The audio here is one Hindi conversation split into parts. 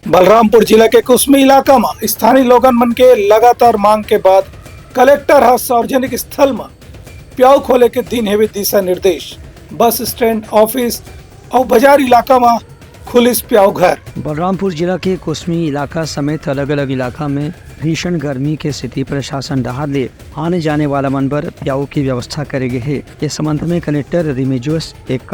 बलरामपुर जिला के कुसमी इलाका में स्थानीय लोगन मन के लगातार मांग के बाद कलेक्टर हा सार्वजनिक स्थल में प्याऊ खोले के दिन हेवे दिशा निर्देश। बस स्टैंड, ऑफिस और बाजार इलाका में खुलिस प्याऊ घर। बलरामपुर जिला के कुसमी इलाका समेत अलग अलग इलाका में भीषण गर्मी के स्थिति प्रशासन राहत ले आने जाने वाला मन पर प्याऊ की व्यवस्था करेगे है। इस संबंध में कलेक्टर रिमिजोस एक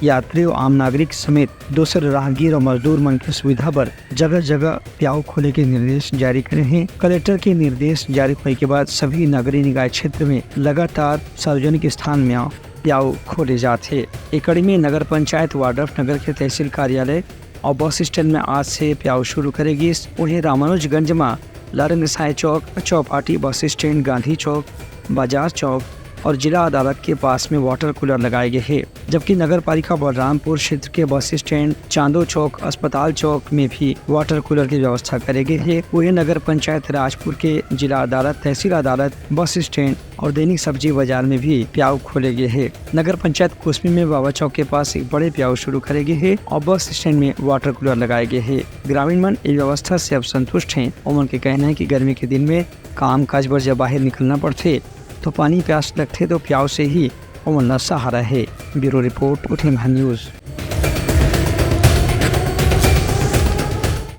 यात्री और आम नागरिक समेत दूसरे राहगीर और मजदूर मन की सुविधा पर जगह जगह प्याऊ खोले के निर्देश जारी करे हैं। कलेक्टर के निर्देश जारी होने के बाद सभी नगरीय निकाय क्षेत्र में लगातार सार्वजनिक स्थान में प्याऊ खोले जाते। एक कड़ी में नगर पंचायत वाड्रफ नगर के तहसील कार्यालय और बस स्टैंड में आज से प्याऊ शुरू करेगी। उन्हें रामानुजगंज में लारंग साय चौक, चौपाटी, बस स्टैंड, गांधी चौक, बाजार चौक और जिला अदालत के पास में वाटर कूलर लगाए गए हैं। जबकि नगर पालिका बलरामपुर क्षेत्र के बस स्टैंड, चांदो चौक, अस्पताल चौक में भी वाटर कूलर की व्यवस्था करे गए है। वही नगर पंचायत राजपुर के जिला अदालत, तहसील अदालत, बस स्टैंड और दैनिक सब्जी बाजार में भी प्याऊ खोले गए हैं। नगर पंचायत कुसमी में बाबा चौक के पास एक बड़े प्याऊ शुरू करे गए है और बस स्टैंड में वाटर कूलर लगाए गए हैं। ग्रामीण मन इस व्यवस्था से अब संतुष्ट हैं। उनके कहना है कि गर्मी के दिन में काम काज पर जब बाहर निकलना पड़ते तो पानी प्यास लगते तो प्याऊ से ही उमरना सहारा है। ब्यूरो रिपोर्ट, उठे न्यूज।